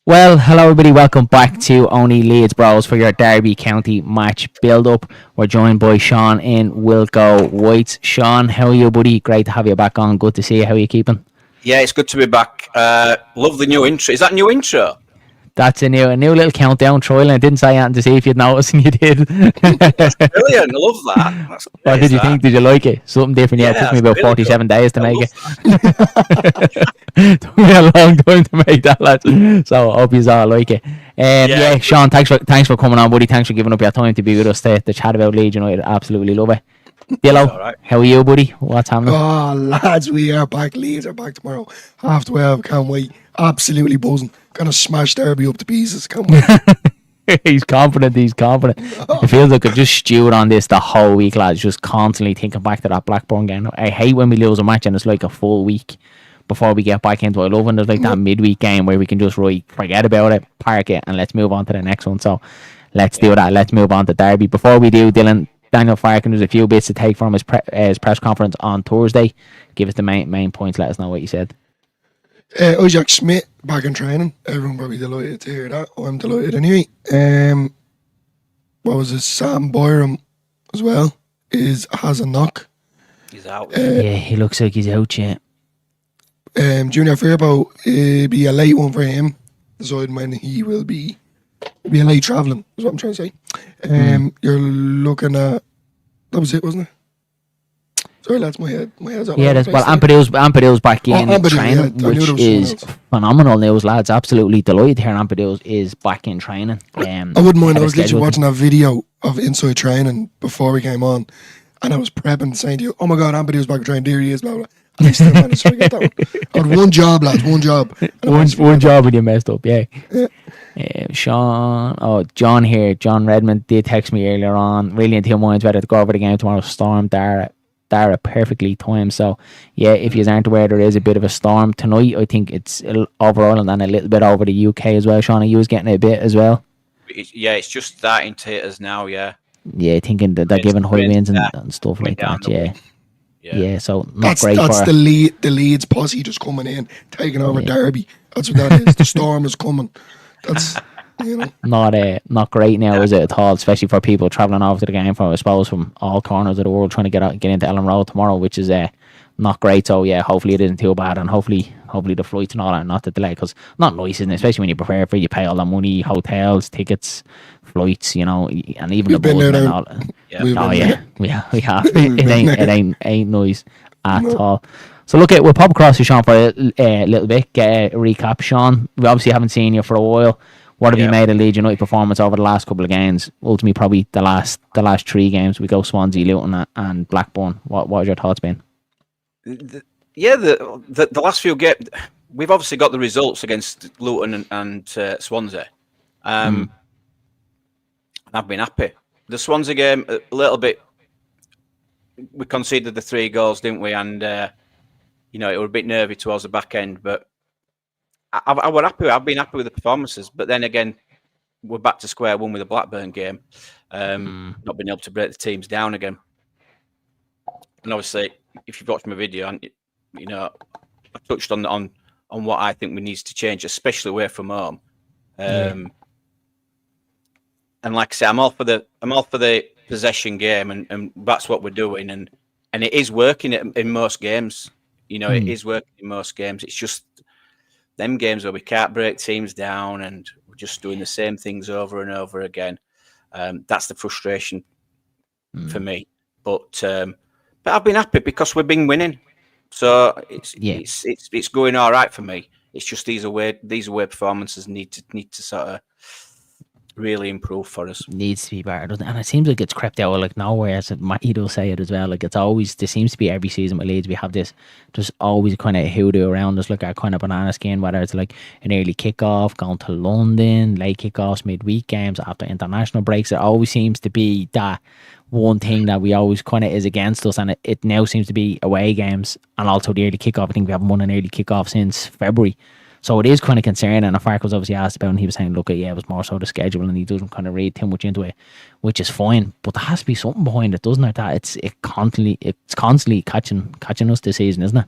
Well, hello everybody. Welcome back to Only Leeds Bros for your Derby County match build-up. We're joined by Sean in Wilco Whites. Sean, how are you, buddy? Great to have you back on. Good to see you. How are you keeping? Yeah, it's good to be back. Love the new intro. Is that new intro? That's a new little countdown trial. I didn't say anything to see if you'd noticed, and you did. That's brilliant. I love that. That's What great, did you that. think? Did you like it? Something different. Yeah, it took me That's about really 47 good. days to I make love it. that. Took me a long time to make that, lads. So I hope you all like it. Yeah, Yeah, Sean, thanks for coming on, buddy. Thanks for giving up your time to be with us to chat about Leeds United. Absolutely love it. it's all Dillo, right. how are you, buddy? What's happening? Oh, lads, we are back. Leeds are back tomorrow. 12:30. Can't wait. Absolutely buzzing. Gonna smash Derby up to pieces. Can't wait. He's confident. He's confident. It feels like I've just stewed on this the whole week, lads. Just constantly thinking back to that Blackburn game. I hate when we lose a match and it's like a full week before we get back into it. I love when there's like that midweek game where we can just forget about it, park it, and let's move on to the next one. So let's do that. Let's move on to Derby. Before we do, Dylan, Daniel Farkin, there's a few bits to take from his press conference on Thursday. Give us the main points. Let us know what you said. Isaac Smith back in training. Everyone probably delighted to hear that. I'm delighted anyway. What was it? Sam Byram as well has a knock. He's out. Yeah, he looks like he's out yet. Junior Fairbow be a late one for him. Deciding when he will be a late travelling. Is what I'm trying to say. You're looking at that was it, wasn't it? Sorry, lads, my head's all Yeah, over that's the well. place there. Ampadill's back in Ampadu, training, yeah, I knew there which was someone is else. phenomenal news, lads. Absolutely delighted to hear Ampadill's is back in training. I wouldn't mind. ahead I of was literally schedule. watching that video of inside training before we came on, and I was prepping, saying to you, "Oh my God, Ampadu's back in training. There he is." Blah blah. And I still managed to get that one. I had one job, lads. One job. And I One managed to one get job and you messed up, yeah. Yeah. John here. John Redmond did text me earlier on. Really in two minds whether to go over the game tomorrow. Storm Dara perfectly timed. So yeah, if you aren't aware, there is a bit of a storm tonight. I think it's over Ireland and a little bit over the UK as well. Sean, you was getting a bit as well. It's just starting to hit us now. Yeah. Yeah, thinking that they're Rain's- giving high rain's winds and that stuff coming like down that. the Yeah. way. Yeah, so not That's great for the Leeds posse just coming in, taking over Derby. That's what that is. The storm is coming. That's not great now, is it at all? Especially for people travelling over to the game from, I suppose, from all corners of the world trying to get into Elland Road tomorrow, which is not great. So yeah, hopefully it isn't too bad, and hopefully the flights and all are not to delay, because not nice, isn't it? Especially when you prepare for it, you pay all the money, hotels, tickets, flights, and even We've the been buzzing there and now. all. Yeah. We've Oh been yeah, there. we have. It ain't nice at all. So look, we'll pop across you, Sean, for a little bit. Get a recap, Sean. We obviously haven't seen you for a while. What have you Yeah. made of Leeds United performance over the last couple of games? Ultimately, probably the last three games. We go Swansea, Luton, and Blackburn. What have your thoughts been? Yeah. The last few games, we've obviously got the results against Luton and Swansea. And I've been happy. The Swansea game, a little bit. We conceded the 3 goals, didn't we? And it was a bit nervy towards the back end, but I was happy. I've been happy with the performances, but then again, we're back to square one with the Blackburn game. Not being able to break the teams down again. And obviously, if you've watched my video, and I touched on what I think we need to change, especially away from home. And like I say, I'm all for the possession game, and that's what we're doing, and it is working in most games. It is working in most games. It's just them games where we can't break teams down and we're just doing the same things over and over again. That's the frustration for me. But I've been happy because we've been winning, so it's going all right for me. It's just these away performances need to sort of really improve for us. Needs to be better, doesn't it? And it seems like it's crept out like nowhere, as Matty does say it as well. Like, it's always, there seems to be every season with Leeds, we have this just always kind of hoodoo around us, like our kind of banana skin, whether it's like an early kickoff, going to London, late kickoffs, midweek games, after international breaks. It always seems to be that one thing that we always kind of is against us, and it now seems to be away games and also the early kickoff. I think we haven't won an early kickoff since February. So it is kind of concerning, and Fark was obviously asked about it, and he was saying, look, it was more so the schedule, and he doesn't kind of read too much into it, which is fine. But there has to be something behind it, doesn't it? That it's constantly catching us this season, isn't it?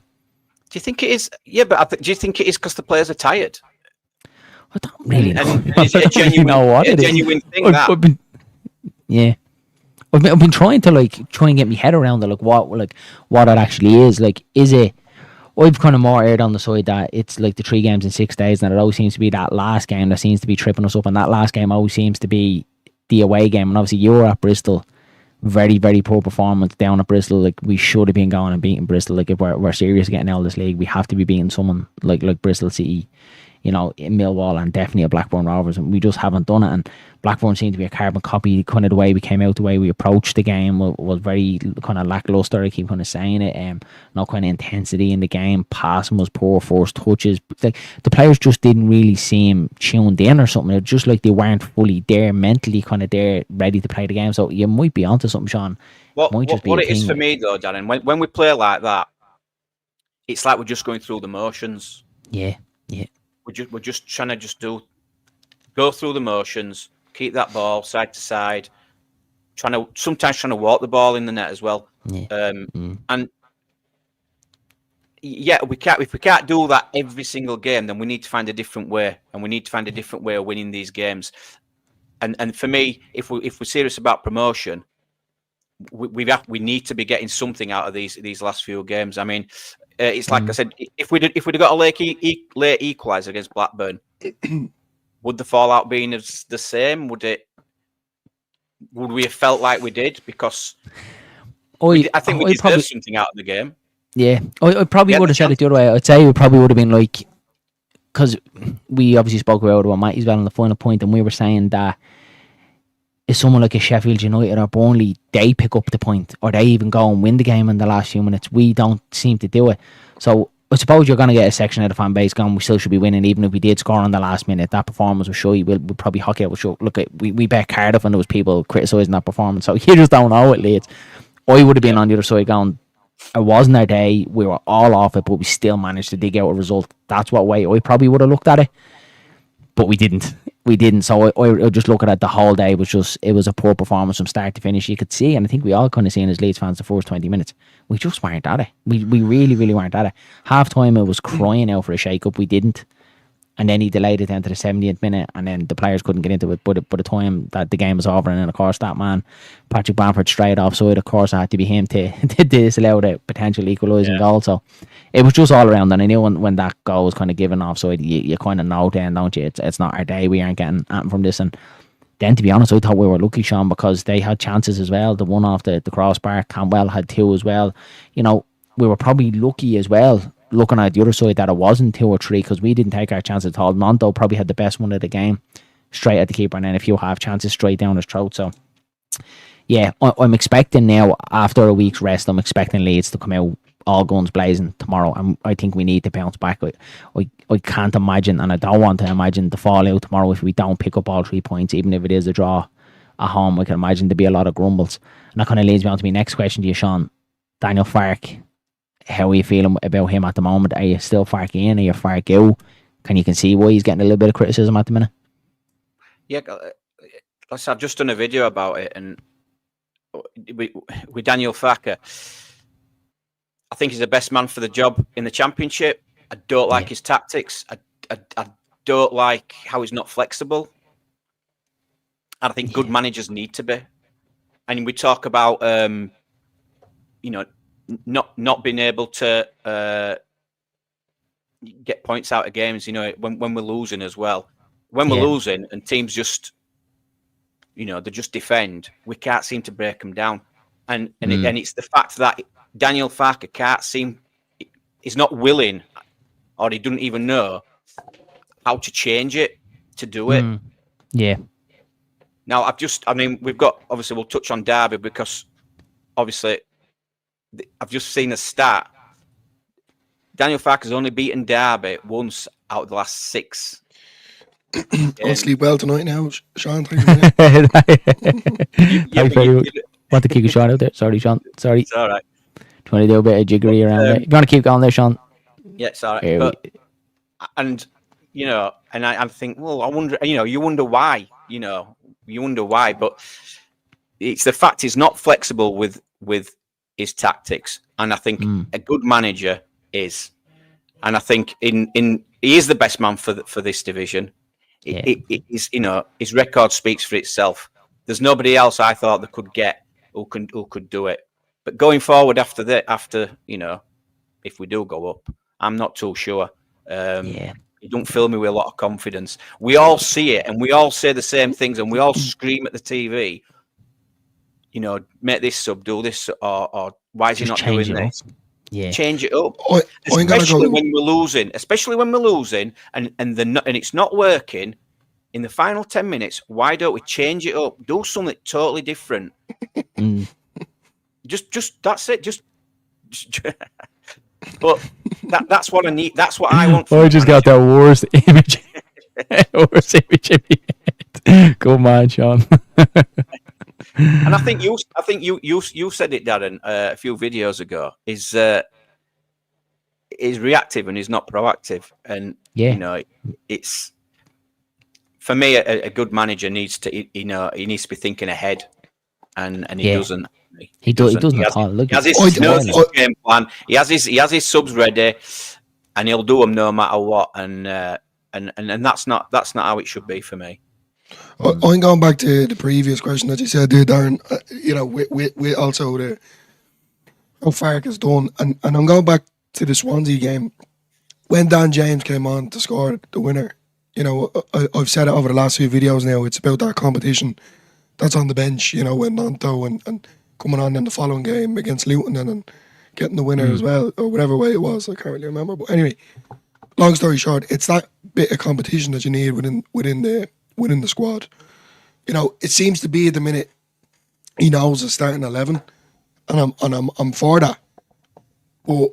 Do you think it is? Yeah, but do you think it is because the players are tired? I don't really know. And it's a I don't really know what it is. genuine thing. I've been, yeah. I've been trying to try and get my head around it, what it actually is. Is it? I've kind of more aired on the side that it's like the 3 games in 6 days, and it always seems to be that last game that seems to be tripping us up, and that last game always seems to be the away game. And obviously, you were at Bristol, very, very poor performance down at Bristol. Like, we should have been going and beating Bristol. Like, if we're serious getting out of this league, we have to be beating someone like Bristol City, in Millwall, and definitely a Blackburn Rovers, and we just haven't done it. And Blackburn seemed to be a carbon copy. Kind of the way we came out, the way we approached the game was very kind of lackluster. I keep kind of saying it. No kind of intensity in the game. Passing was poor. Forced touches. Like, the players just didn't really seem tuned in or something. It's just like they weren't fully there mentally, kind of there, ready to play the game. So you might be onto something, Sean. What it is for me though, Darren, when we play like that, it's like we're just going through the motions. Yeah. We're just trying to go through the motions, keep that ball side to side, sometimes trying to walk the ball in the net as well. Yeah. And yeah, if we can't do that every single game, then we need to find a different way, and we need to find a different way of winning these games. And for me, if we're serious about promotion, we need to be getting something out of these last few games. I mean, it's like I said, if we'd have got a late equaliser against Blackburn, would the fallout been the same? Would we have felt like we did? Because I think we deserve something out of the game. Yeah, I probably would have said it the other way. I'd say we probably would have been like, because we obviously spoke about Matty's well on the final point, and we were saying that if someone like a Sheffield United or Burnley, they pick up the point, or they even go and win the game in the last few minutes, we don't seem to do it. So I suppose you're going to get a section of the fan base going, we still should be winning, even if we did score on the last minute. That performance was shy. We'll probably hockey it was shy. Look, we bet Cardiff and there was people criticising that performance, so you just don't know it, Leeds. I would have been on the other side going, it wasn't our day, we were all off it, but we still managed to dig out a result. That's what way I probably would have looked at it, but we didn't. So I just look at it, the whole day it was a poor performance from start to finish. You could see, and I think we all kind of seen as Leeds fans, the first 20 minutes, we just weren't at it. We really, really weren't at it. Half time, it was crying out for a shake-up. We didn't. And then he delayed it down to the 70th minute, and then the players couldn't get into it. But by the time that the game was over, and then of course that man, Patrick Bamford, straight offside, of course it had to be him to disallow the potential equalising goal. So it was just all around, and I knew when that goal was kind of given offside, you kind of know then, don't you? It's not our day. We aren't getting anything from this. And then, to be honest, I thought we were lucky, Sean, because they had chances as well. The one off the crossbar, Campbell had 2 as well. We were probably lucky as well, looking at the other side, that it wasn't 2 or 3, because we didn't take our chances at all. Monto probably had the best one of the game, straight at the keeper, and then a few half chances straight down his throat. So yeah, I'm expecting now, after a week's rest, I'm expecting Leeds to come out all guns blazing tomorrow, and I think we need to bounce back. I can't imagine, and I don't want to imagine, the fallout tomorrow if we don't pick up all 3 points, even if it is a draw at home. I can imagine there'd be a lot of grumbles, and that kind of leads me on to my next question to you, Sean. Daniel Farke, how are you feeling about him at the moment? Are you still Farke in? Are you Farke out? Can you see why he's getting a little bit of criticism at the minute? Yeah, I've just done a video about it, and with Daniel Farke, I think he's the best man for the job in the Championship. I don't like his tactics. I don't like how he's not flexible. And I think good managers need to be. And we talk about, not being able to get points out of games, when we're losing as well. When we're losing and teams just, they just defend, we can't seem to break them down. And it's the fact that Daniel Farke he's not willing, or he doesn't even know how to change it, to do it. Yeah. Now, we've got, obviously, we'll touch on Derby, because obviously I've just seen a stat. Daniel Farke has only beaten Derby once out of the last 6. I'll sleep well tonight now, Sean. Thank you. Want to kick a shot out there? Sorry, Sean. Sorry. It's all right. Do you want to do a bit of jiggery around there? You want to keep going there, Sean? Yeah, it's all right. And I think, well, I wonder, you wonder why, but it's the fact he's not flexible with his tactics. And I think a good manager is. And I think he is the best man for this division. Yeah. His his record speaks for itself. There's nobody else I thought they could get who could do it. But going forward after if we do go up, I'm not too sure. You don't fill me with a lot of confidence. We all see it, and we all say the same things, and we all scream at the TV. Make this sub, do this, or why is he not doing this? Yeah, change it up. I'm gonna go. When we're losing, and it's not working in the final 10 minutes. Why don't we change it up? Do something totally different. Just that's it. Just but that's what I need. That's what I want. I just got that worst image. Worst image in my head. Go on, Sean. And I think you said it, Darren, a few videos ago. Is reactive and is not proactive, and it's for me a good manager needs to he needs to be thinking ahead, and he doesn't. He doesn't at all. Look, he has his game plan. He has his subs ready, and he'll do them no matter what. And that's not how it should be for me. I'm going back to the previous question that you said there, Darren. With also the how Fark is done, and I'm going back to the Swansea game when Dan James came on to score the winner. I've said it over the last few videos now. It's about that competition that's on the bench. With Nanto and coming on in the following game against Luton and getting the winner as well, or whatever way it was. I can't really remember. But anyway, long story short, it's that bit of competition that you need within the squad. It seems to be at the minute he knows the starting 11, and I'm for that. But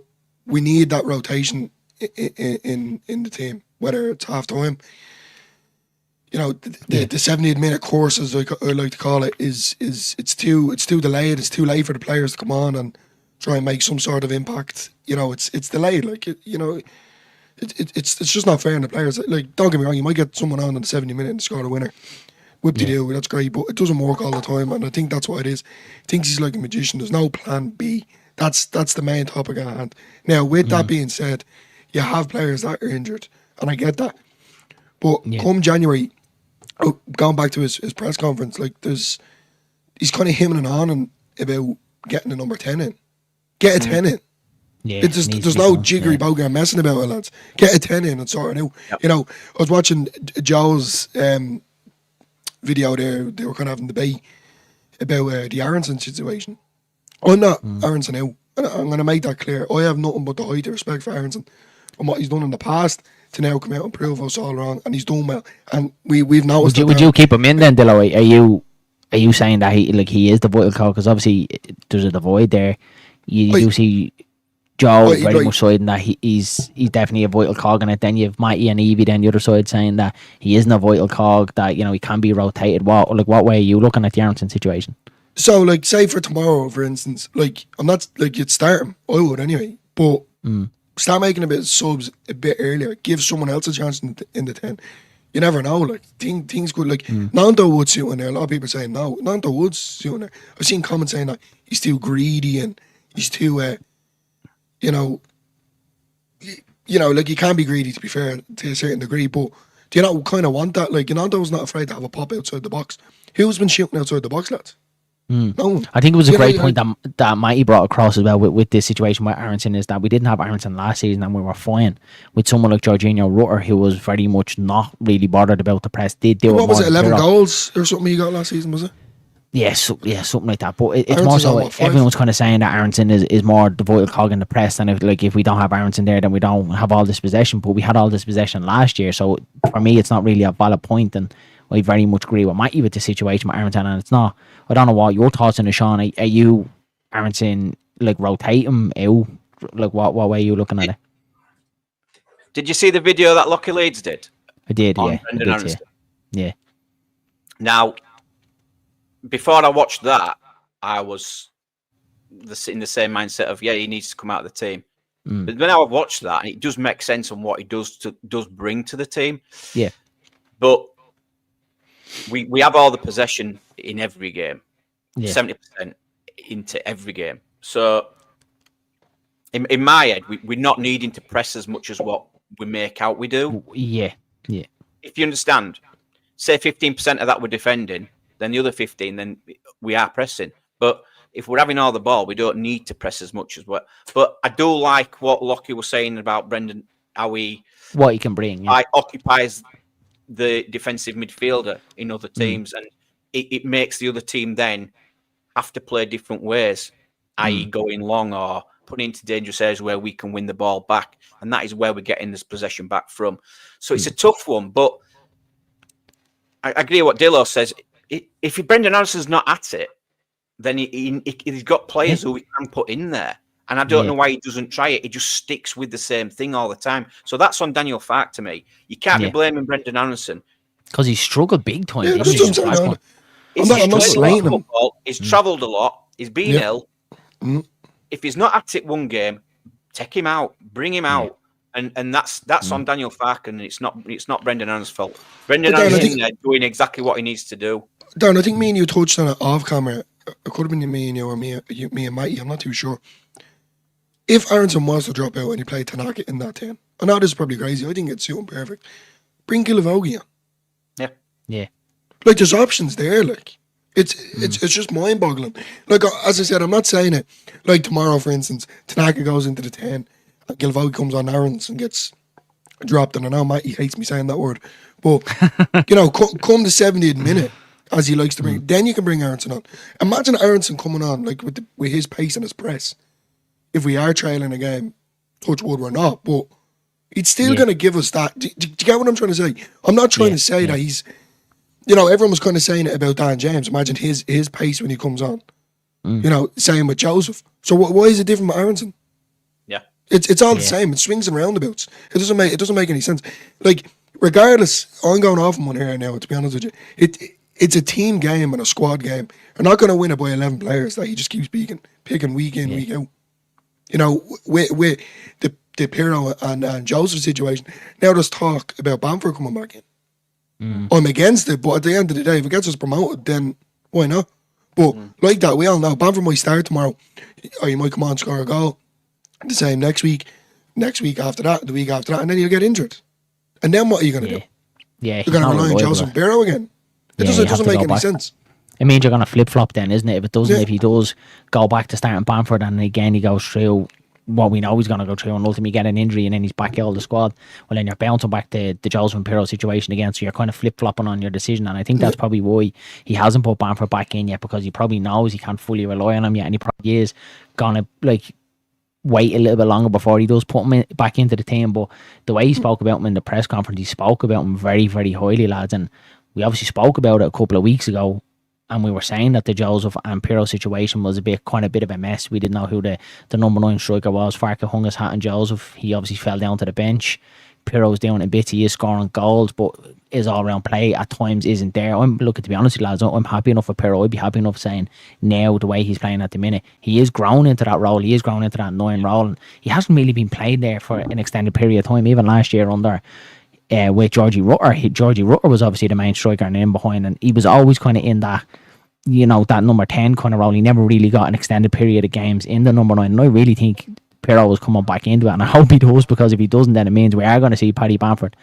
we need that rotation in the team, whether it's half time. The 70th minute course, as I like to call it, is it's too delayed. It's too late for the players to come on and try and make some sort of impact. It's delayed. It's just not fair on the players. Like, don't get me wrong, you might get someone on in the 70 minute and score a winner. Whoop-de-doo, that's great, but it doesn't work all the time, and I think that's what it is. He thinks he's like a magician. There's no plan B. That's the main topic at hand. Now, with that being said, you have players that are injured, and I get that. But come January, going back to his press conference, he's kind of hemming and hawing about getting the number 10 in. Get a 10 in. Yeah, there's no jiggery bogery messing about it, lads. Get a 10 in and sort it out. Yep. I was watching Joe's video there. They were kind of having a debate about the Aronson situation. I'm not Aronson out. I'm going to make that clear. I have nothing but the height of respect for Aronson and what he's done in the past to now come out and prove us all wrong, and he's done well. And we've noticed. Would you keep him in then, Deloy? Are you saying that he is the vital cog? Because obviously there's a divide there. You do see Joe very much siding that he's definitely a vital cog in it. Then you have Matty and Evie then the other side saying that he isn't a vital cog, that he can be rotated. What way are you looking at the Aronson situation? So say for tomorrow, for instance, I'm not you'd start him. I would anyway, but start making a bit of subs a bit earlier. Give someone else a chance in the 10. You never know. Things could Nanto would suit in there. A lot of people saying no. Nanto would suit in there. I've seen comments saying that he's too greedy and he's too you can't be greedy, to be fair, to a certain degree, but do you not kind of want that? Nanto's not afraid to have a pop outside the box. Who's been shooting outside the box, lads? No one. I think it was a great point that Matty brought across as well with this situation with Aronson, is that we didn't have Aronson last season and we were fine with someone like Jorginho Rutter, who was very much not really bothered about the press. What was it, 11 goals or something he got last season, was it? Yeah, something like that. But it's more so everyone's kind of saying that Aronson is more the vital cog in the press, and if we don't have Aronson there, then we don't have all this possession. But we had all this possession last year, so for me, it's not really a valid point, and I very much agree with Matty with the situation with Aronson, and it's not. I don't know what your thoughts on it, Sean. Are you Aronson rotate him out? What way are you looking at it? Did you see the video that Lucky Leeds did? I did, yeah. Now, before I watched that, I was in the same mindset of he needs to come out of the team. But when I watched that, and it does make sense on what he does bring to the team. Yeah. But we have all the possession in every game, 70% into every game. So in my head, we're not needing to press as much as what we make out we do. Yeah. if you understand, say 15% of that we're defending, then the other 15, then we are pressing. But if we're having all the ball, we don't need to press as much as what. But I do like what Lockie was saying about Brendan, how he what he can bring. Yeah. occupies the defensive midfielder in other teams, and it makes the other team then have to play different ways, i.e. going long or putting into dangerous areas where we can win the ball back, and that is where we're getting this possession back from. So it's a tough one, but I agree with what Dillo says. If Brendan Harrison's not at it, then he's got players who he can put in there. And I don't know why he doesn't try it. He just sticks with the same thing all the time. So that's on Daniel Farke to me. You can't be blaming Brendan Harrison. Because he struggled big time. Yeah, that's what I'm saying. I'm not slating him. He's travelled a lot. He's been ill. If he's not at it one game, take him out. Bring him out. And that's on Daniel Farke, and it's not Brendan Harrison's fault. Brendan Harrison's doing exactly what he needs to do. Darren, I think me and you touched on it off camera. It could have been me and you or me and Mikey. I'm not too sure. If Aronson was to drop out and he played Tanaka in that 10, I know this is probably crazy. I think it'd suit him perfect. Bring Gilavogi on. Yeah. Like, there's options there. Like, it's just mind boggling. Like, as I said, I'm not saying it. Like tomorrow, for instance, Tanaka goes into the 10, and Gilavogi comes on Aronson and gets dropped. And I know Mikey hates me saying that word, but you know, come the 70th minute, as he likes to bring, then you can bring Aronson on. Imagine Aronson coming on like with his pace and his press. If we are trailing a game, touch wood, we're not, but he's still going to give us that. Do you get what I'm trying to say? I'm not trying to say that he's, you know, everyone was kind of saying it about Dan James. Imagine his pace when he comes on. You know, same with Joseph. So why is it different with Aronson? Yeah, it's all the same. It swings and roundabouts. It doesn't make any sense. Like, regardless, I'm going off on one here now. To be honest with you, it's a team game and a squad game. You're not going to win it by 11 players that he just keeps picking week in, week out. You know, with the Pirro and Joseph situation, now there's talk about Bamford coming back in. I'm against it, but at the end of the day, if it gets us promoted, then why not? But like that, we all know Bamford might start tomorrow, or you might come on and score a goal. The same next week after that, the week after that, and then you'll get injured. And then what are you going to do? Yeah, you're going to rely on Joseph and Pirro again. It doesn't make any sense. It means you're going to flip-flop then, isn't it? If it doesn't, if he does go back to starting Bamford and again he goes through what we know he's going to go through and ultimately get an injury and then he's back out of the squad, well then you're bouncing back to the Joseph and Pirro situation again, so you're kind of flip-flopping on your decision, and I think that's probably why he hasn't put Bamford back in yet, because he probably knows he can't fully rely on him yet, and he probably is going to like wait a little bit longer before he does put him back into the team. But the way he spoke about him in the press conference, he spoke about him very, very highly, lads, and we obviously spoke about it a couple of weeks ago, and we were saying that the Joseph and Pirro situation was a bit of a mess. We didn't know who the number 9 striker was. Farke hung his hat on Joseph. He obviously fell down to the bench. Pirro's down in bits. He is scoring goals, but his all-round play at times isn't there. To be honest with you, lads, I'm happy enough for Pirro. I'd be happy enough saying now the way he's playing at the minute, he is grown into that role. He is grown into that 9 role. And he hasn't really been played there for an extended period of time. Even last year under with Georgie Rutter. Georgie Rutter was obviously the main striker and in behind, and he was always kind of in that, you know, that number 10 kind of role. He never really got an extended period of games in the number 9, and I really think Pirro was coming back into it, and I hope he does, because if he doesn't, then it means we are going to see Paddy Bamford.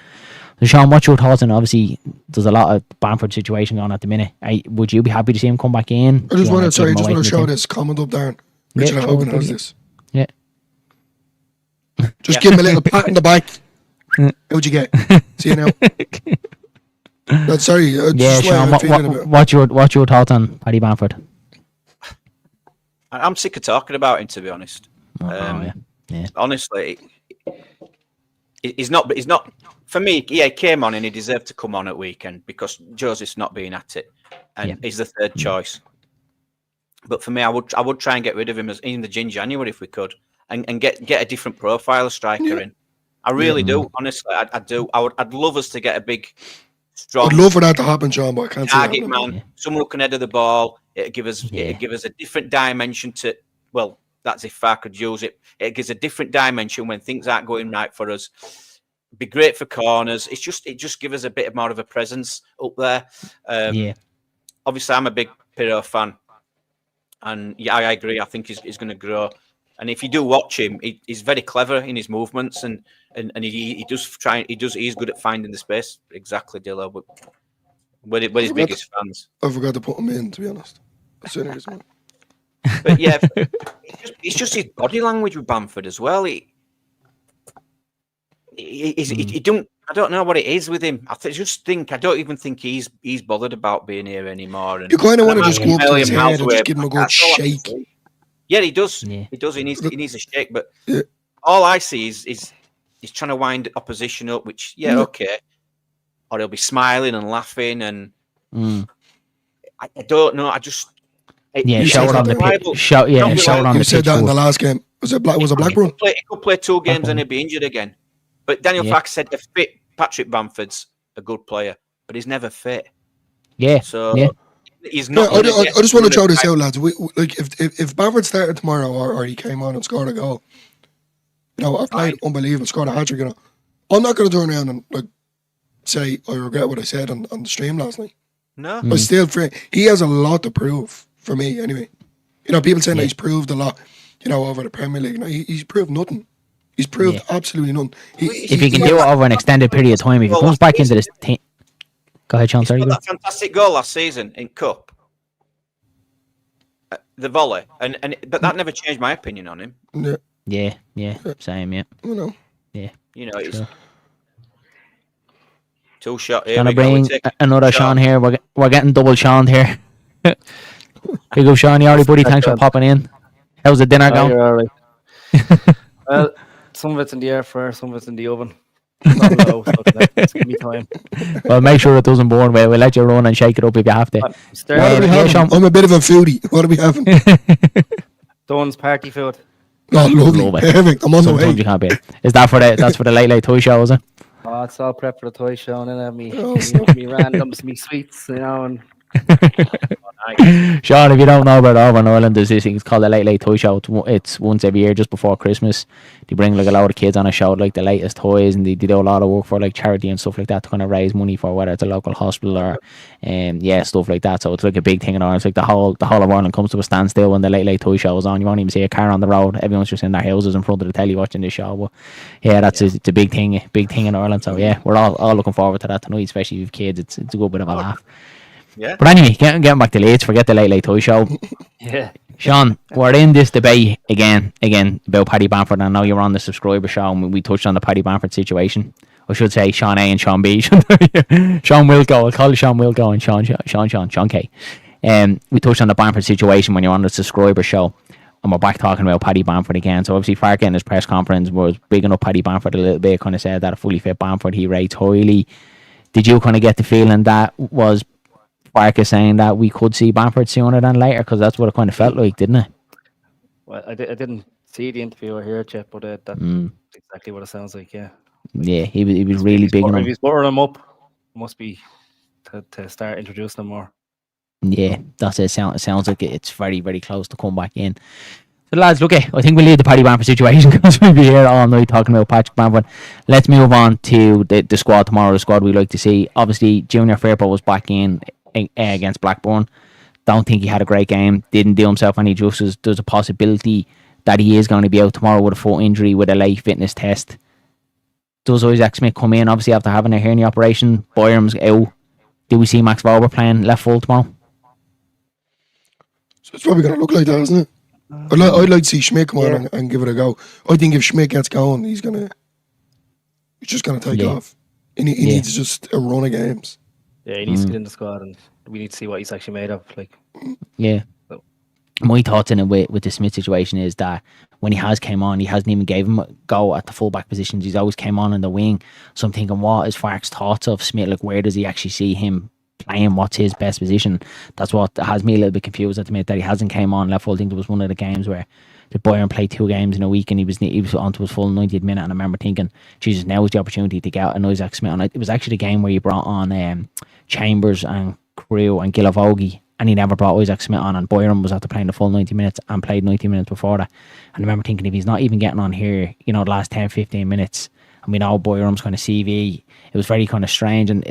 So Sean, what's your thoughts? And obviously there's a lot of Bamford situation going on at the minute. Would you be happy to see him come back in? I just want to show this comment up there. Richard Hogan has this. Yeah. Just give him a little pat in the back. How'd you get? See you now. Sorry. Sean, what's your thoughts on Paddy Bamford? I'm sick of talking about him, to be honest. Yeah. Honestly, he's not. For me, he came on and he deserved to come on at weekend because Joseph's not being at it, and he's the third choice. But for me, I would try and get rid of him in January if we could, and get a different profile of striker in. I really do. Honestly, I do. I'd love us to get a big, strong. I'd love for that to happen, John, but I can't see target man. Someone who can head of the ball. It'd give us a different dimension to. Well, that's if I could use it. It gives a different dimension when things aren't going right for us. Be great for corners. It just gives us a bit more of a presence up there. Obviously, I'm a big Pirro fan, and I agree. I think he's going to grow. And if you do watch him, he's very clever in his movements, and and he does try. He's good at finding the space. Exactly, Dillo. But we're his biggest fans. I forgot to put him in, to be honest. Sinners, man. But yeah, it's just his body language with Bamford as well. He don't. I don't know what it is with him. I don't even think he's bothered about being here anymore. And You kind of want to just go up to his head and just give him a good shake. Yeah, he does. Yeah. He does. He needs a shake. But Yeah. all I see is he's trying to wind opposition up. Which okay. Or he'll be smiling and laughing, and I don't know. I just shout on the pitch. Shout on You the said pitch. that in the last game. Was it Blackburn? He could play 2 games and he'd be injured again. But Daniel Farke said if fit, Patrick Bamford's a good player, but he's never fit. Yeah. So he's Yeah, not. I just want to throw this out, lads. If Bamford started tomorrow or he came on and scored a goal, I played unbelievable, scored a hat-trick. I'm not going to turn around and say I regret what I said on the stream last night. No. But still, he has a lot to prove for me anyway. People saying that he's proved a lot, over the Premier League. No, he's proved nothing. He's proved absolutely nothing. If he can do it over an extended period of time, if he comes back into this team. Go ahead, Sean. Sorry. That fantastic goal last season in Cup. The volley. But that never changed my opinion on him. Yeah. Yeah. Same, yeah. Yeah. It's 2 shot here. Gonna bring another Sean here. We're getting double Sean here. Big up Sean, you already, buddy. Thanks for popping in. How's the dinner going? You're all right. Well, some of it's in the air fryer, some of it's in the oven. Not low, so just give me time. Well, make sure it doesn't burn. We'll let you run and shake it up if you have to. Sean? I'm a bit of a foodie. What are we having? Dawn's party food. Oh, lovely. Love it. Perfect. I'm on the way. Sometimes you can't be. Is that for the late toy show, is it? Oh, it's all prep for the toy show, and then me randoms, me sweets, and Sean, if you don't know about over in Ireland, there's this thing, it's called the Late Toy Show. It's once every year just before Christmas. They bring a lot of kids on a show, the latest toys, and they do a lot of work for charity and stuff like that to kind of raise money for whether it's a local hospital or stuff like that. So it's a big thing in Ireland. It's the whole of Ireland comes to a standstill when the Late Toy Show is on. You won't even see a car on the road. Everyone's just in their houses in front of the telly watching the show. But it's a big thing in Ireland. So we're all looking forward to that tonight, especially with kids. It's a good bit of a laugh. Yeah. But anyway, getting back to Leeds, forget the Late Toy Show. yeah. Sean, we're in this debate again about Paddy Bamford. I know you're on the subscriber show and we touched on the Paddy Bamford situation. I should say Sean A and Sean B. Sean Wilco. I'll call it Sean Wilco and Sean K. We touched on the Bamford situation when you're on the subscriber show. And we're back talking about Paddy Bamford again. So obviously Farke in his press conference was bigging up Paddy Bamford a little bit, kind of said that a fully fit Bamford he rates highly. Did you kind of get the feeling that was Farke saying that we could see Bamford sooner than later? Because that's what it kind of felt like, didn't it? Well, I didn't see the interview or hear it yet, but that's exactly what it sounds like, yeah. Yeah, he was really big on him. If he's buttering him up, must be to start introducing him more. Yeah, that's it. Sounds like it's very, very close to come back in. So lads, look, I think we'll leave the Paddy Bamford situation because we'll be here all night talking about Patrick Bamford. Let's move on to the squad tomorrow, the squad we like to see. Obviously, Junior Firpo was back in against Blackburn. Don't think he had a great game. Didn't do himself any justice. There's a possibility that he is going to be out tomorrow with a foot injury with a late fitness test. Does Isaac Smith come in, obviously after having a hernia operation? Boyer's out. Do we see Max Vober playing left full tomorrow? So it's probably going to look like that, isn't it? I'd like to see Schmidt come on and give it a go. I think if Schmidt gets going, he's just going to take off. He needs just a run of games. Yeah, he needs to get in the squad, and we need to see what he's actually made of. Yeah. So. My thoughts in it with the Smith situation is that when he has came on, he hasn't even gave him a go at the fullback positions. He's always came on in the wing. So I'm thinking, what is Farke's thoughts of Smith? Where does he actually see him playing? What's his best position? That's what has me a little bit confused at the minute, that he hasn't came on left full. I think there was one of the games where the Bayern played 2 games in a week and he was onto his full 90th minute, and I remember thinking, Jesus, now is the opportunity to get out an Isaac Smith. And it was actually the game where he brought on Chambers and Crew and Gilavogi, and he never brought Isaac Smith on, and Byram was after playing the full 90 minutes and played 90 minutes before that. And I remember thinking, if he's not even getting on here, the last 10-15 minutes, and we know Byram's kind of CV, it was very kind of strange. And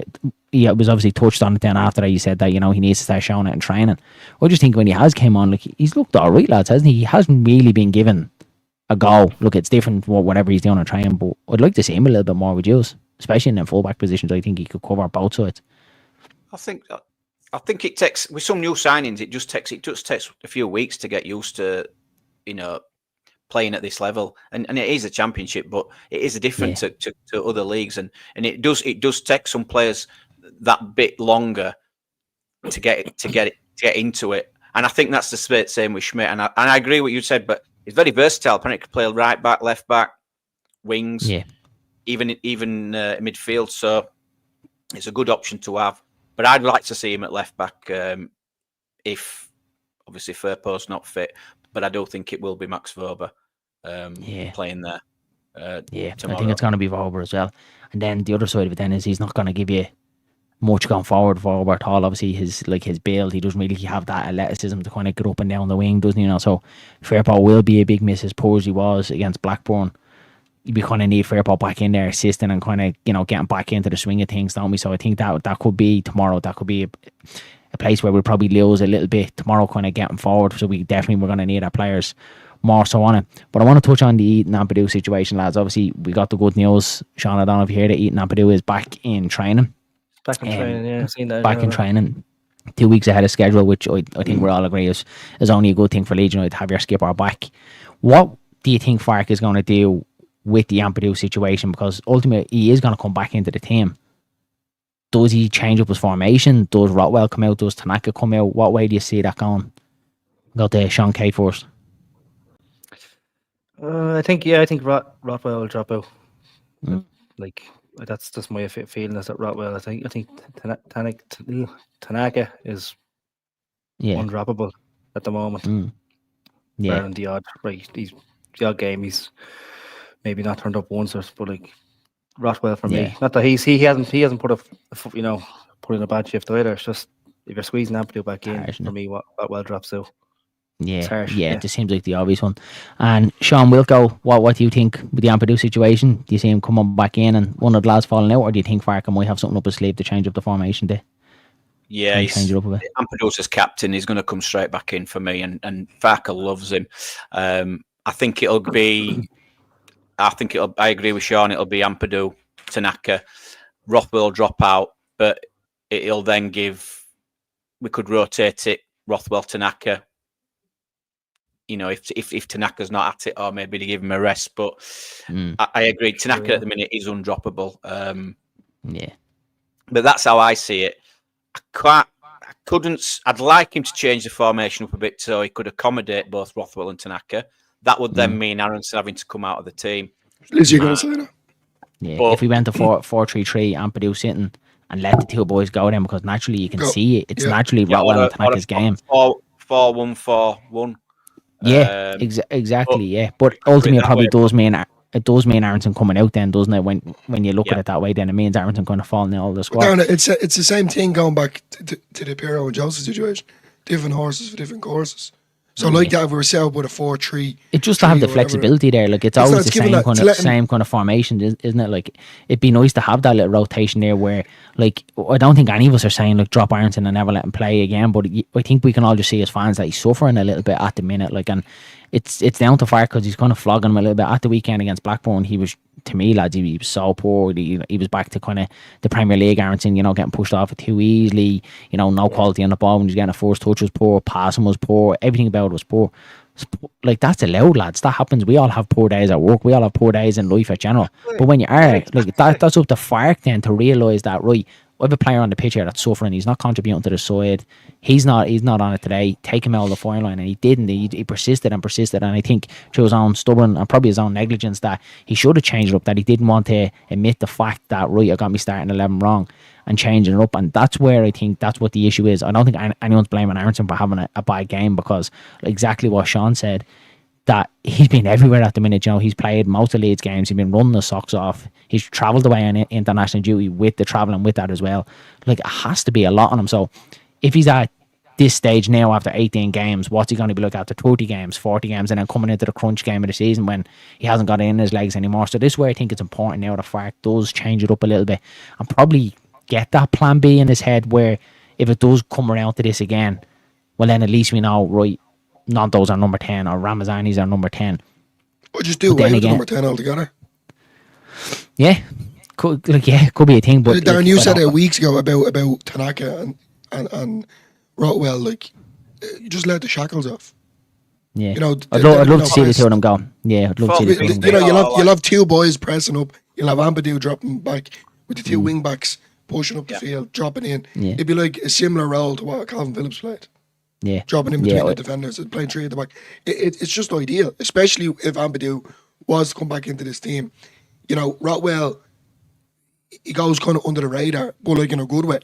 it was obviously touched on it then after that. He said that, he needs to start showing it in training. I just think when he has came on, he's looked all right, lads, hasn't he? He hasn't really been given a goal. Look, it's different whatever he's doing on training, but I'd like to see him a little bit more with you, especially in the fullback positions. I think he could cover both sides. I think it takes, with some new signings, it just takes a few weeks to get used to, playing at this level. And it is a championship, but it is different to other leagues, and it does take some players that bit longer to get into it. And I think that's the same with Schmidt. And I agree what you said, but he's very versatile. Apparently, he can play right back, left back, wings, even midfield. So it's a good option to have. But I'd like to see him at left back if obviously Firpo's not fit. But I do think it will be Max Verber playing there. I tomorrow. think it's going to be Verber as well. And then the other side of it then is he's not going to give you much going forward for Verber at all. Obviously, his build, he doesn't really have that athleticism to kind of get up and down the wing, doesn't he? So Firpo will be a big miss, as poor as he was against Blackburn. We kind of need Firpo back in there assisting and kind of getting back into the swing of things, don't we? So I think that could be tomorrow. That could be a place where we'll probably lose a little bit tomorrow, kind of getting forward. So we're going to need our players more so on it. But I want to touch on the Ethan Ampadu situation, lads. Obviously, we got the good news. Sean, I don't know if you heard that Ethan Ampadu is back in training. Back in training, I've seen that. Back in training, 2 weeks ahead of schedule, which I think we all agree is only a good thing for Leeds United to have your skipper back. What do you think Farke is going to do with the Ampadu situation? Because ultimately, he is going to come back into the team. Does he change up his formation? Does Rotwell come out? Does Tanaka come out? What way do you see that going? Go to Sean K first. I think Rotwell will drop out. That's just my feeling is that Rotwell. I think Tanaka is undroppable at the moment. And the odd game he's maybe not turned up once, but Rotwell for me. Not that he hasn't put in a bad shift either. It's just if you're squeezing Ampadu back in, for me, Rotwell drops out. It just seems like the obvious one. And Sean Wilco, what do you think with the Ampadu situation? Do you see him coming back in and one of the lads falling out, or do you think Farke might have something up his sleeve to change up the formation there? Yeah, Ampadu's his captain. He's going to come straight back in for me, and Farke loves him. I agree with Sean. It'll be Ampadu, Tanaka, Rothwell will drop out, but it'll then we could rotate it, Rothwell, Tanaka. If Tanaka's not at it, or maybe to give him a rest. But I agree. Tanaka at the minute is undroppable. But that's how I see it. I'd like him to change the formation up a bit so he could accommodate both Rothwell and Tanaka. That would then mean Aronson having to come out of the team. Liz, you're going to say that? Yeah, but if we went to 4-3-3, Ampadu sitting and let the two boys go then, because naturally you can see it. It's naturally Rothwell and Tanaka's game. 4-1-4-1. Yeah, exactly. But ultimately, it probably does mean Aronson coming out then, doesn't it? When you look at it that way, then it means Aronson kind of falling in all the squad. Darren, it's the same thing going back to the Piero and Joseph situation. Different horses for different courses. So that, if we were set up with a 4-3, it's just to have the flexibility there. It's always the same kind of formation, isn't it? It'd be nice to have that little rotation there where, I don't think any of us are saying drop Aronson and never let him play again. But I think we can all just see as fans that he's suffering a little bit at the minute. And it's down to Farke because he's kind of flogging him a little bit. At the weekend against Blackburn, he was, to me, lads, he was so poor. He was back to kind of the Premier League Aronson, getting pushed off it too easily, no quality on the ball when he was getting a first touch was poor, passing was poor, everything about it was poor. That's allowed, lads. That happens. We all have poor days at work. We all have poor days in life in general. But when you are, that's up to Farke then to realise that, right, I have a player on the pitch here that's suffering. He's not contributing to the side. He's not on it today. Take him out of the fire line, and he didn't. He persisted. And I think through his own stubborn and probably his own negligence that he should have changed it up. That he didn't want to admit the fact that, right, I got me starting 11 wrong and changing it up. And that's where I think that's what the issue is. I don't think anyone's blaming Aronson for having a bad game, because exactly what Sean said, that he's been everywhere at the minute. He's played most of Leeds games. He's been running the socks off. He's travelled away on international duty with the travelling with that as well. It has to be a lot on him. So if he's at this stage now after 18 games, what's he going to be like after 30 games, 40 games, and then coming into the crunch game of the season when he hasn't got it in his legs anymore? So this is where I think it's important now that Farke does change it up a little bit and probably get that plan B in his head where if it does come around to this again, well then at least we know, right, Nando's are number 10 or Ramazani's are number 10. Or just do But then away with the again- number 10 altogether. Yeah, could be a thing. But Darren, like, you I said don't- it weeks ago about Tanaka and Rotwell, like, just let the shackles off. Yeah, You know, I'd they're love to not see the best. two of them go. Yeah, I'd love to see the two of them You go. know, you'll have two boys pressing up. You'll have Ampadu dropping back with the two wing backs pushing up the field, dropping in. Yeah. It'd be like a similar role to what Calvin Phillips played. Yeah, Dropping in between Yeah, the defenders and playing three at the back. It's just ideal, especially if Ampadu was to come back into this team. You know, Rotwell, he goes kind of under the radar, but like in a good way.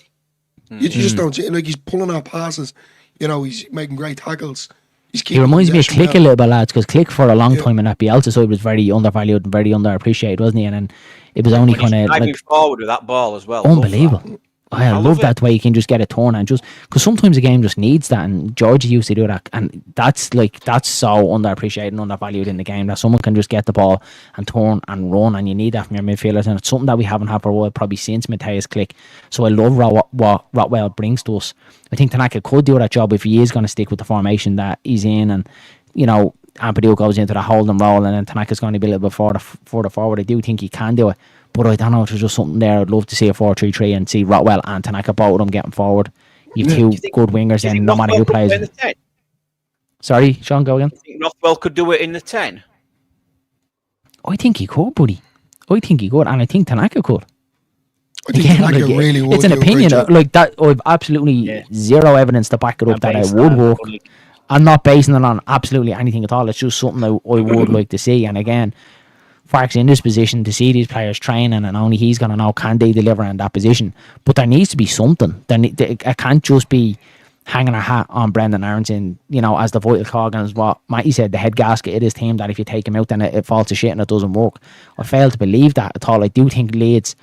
You just don't see, like, he's pulling out passes. You know, he's making great tackles. He's He keeping reminds me of possession Click a well. little bit, lads, because Click for a long time in that Bielsa side was very undervalued and very underappreciated, wasn't he? And then it was only When he's kind of driving like forward with that ball as well. Love that. unbelievable. I love love it. that way you can just get a turn and just because sometimes the game just needs that, and Georgia used to do that, and that's so underappreciated and undervalued in the game that someone can just get the ball and turn and run, and you need that from your midfielders, and it's something that we haven't had for a while, probably since Mateus Click. So I love what Rotwell brings to us. I think Tanaka could do that job if he is going to stick with the formation that he's in, and you know, Ampadu goes into the holding role, and then Tanaka's going to be a little bit further forward. I do think he can do it. But I don't know if there's just something there. I'd love to see a 4-3-3 and see Rotwell and Tanaka, both of them getting forward. You've two good wingers, and no matter who plays. Sorry, Sean, go again. You think Rothwell could do it in the 10? I think he could, buddy. I think he could, and I think Tanaka could. I think Again, Tanaka like, really would it's an do a great opinion. job. Like that, I've absolutely zero evidence to back it up that it would work. I'm not basing it on absolutely anything at all. It's just something I would like to see. And again, Fark's in this position to see these players training, and only he's going to know can they deliver in that position. But there needs to be something. It can't just be hanging a hat on Brendan Aronson, you know, as the vital cog, and as what Matty said, the head gasket of this team, that if you take him out, then it falls to shit and it doesn't work. I fail to believe that at all. I do think Leeds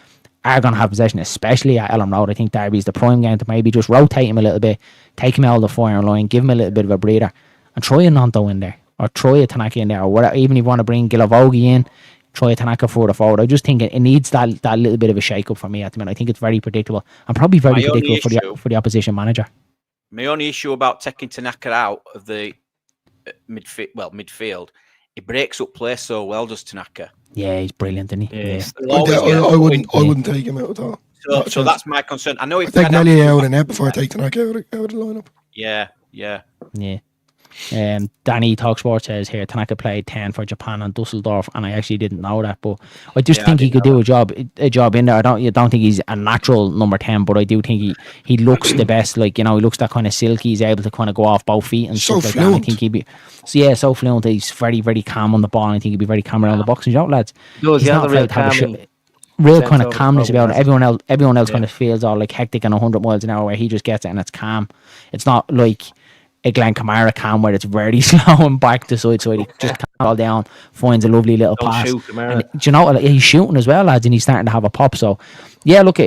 are going to have possession, especially at Elland Road. I think Derby's the prime game to maybe just rotate him a little bit, take him out of the firing line, give him a little bit of a breather, and try a Nanto in there, or try a Tanaka in there, or whatever. Even if you want to bring Gilavogi in, try a Tanaka further forward. I just think it needs that little bit of a shake-up for me at the minute. I think it's very predictable, and probably very predictable for the opposition manager. My only issue about taking Tanaka out of the midfield, he breaks up play so well, does Tanaka? Yeah, he's brilliant, isn't he? Yeah. I wouldn't take him out at all. So that's my concern. I know if I take Nelly out of the net before I take Tanaka out of the lineup. Yeah. Danny Talksport says here Tanaka played 10 for Japan and Dusseldorf, and I actually didn't know that, but I just think he could do a job in there. I don't think he's a natural number 10, but I do think he looks the best. Like, you know, he looks that kind of silky. He's able to kind of go off both feet and so stuff like fluent. that. I think he'd be so fluent. He's very, very calm on the ball, and I think he'd be very calm around the box. And you know, lads, he's not afraid to have a real kind of calmness about it. Everyone else kind of feels all like hectic and 100 miles an hour, where he just gets it and it's calm. It's not like a Glenn Kamara calm where it's very slow and back to side. He just calms all down, finds a lovely little pass. And, do you know, he's shooting as well, lads, and he's starting to have a pop. So, yeah, look,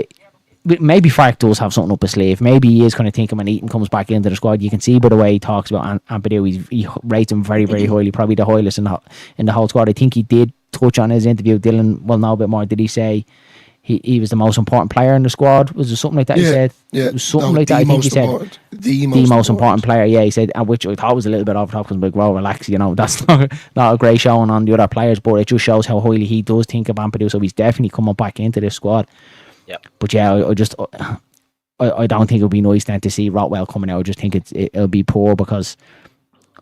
maybe Fark does have something up his sleeve. Maybe he is kind of thinking when Eaton comes back into the squad. You can see by the way he talks about Ampadu, he rates him very, very highly, probably the highest in the whole squad. I think he did touch on his interview. Dylan will know a bit more. Did he say he was the most important player in the squad? Was there something like that he said? Yeah, it was something like that. I think he said the most important player. Yeah, he said, which I thought was a little bit off the top, because I'm like, well, relax, you know, that's not a great showing on the other players, but it just shows how highly he does think of Ampadu. So he's definitely coming back into this squad. Yeah, but yeah, I don't think it would be nice then to see Rotwell coming out. I just think it'll be poor, because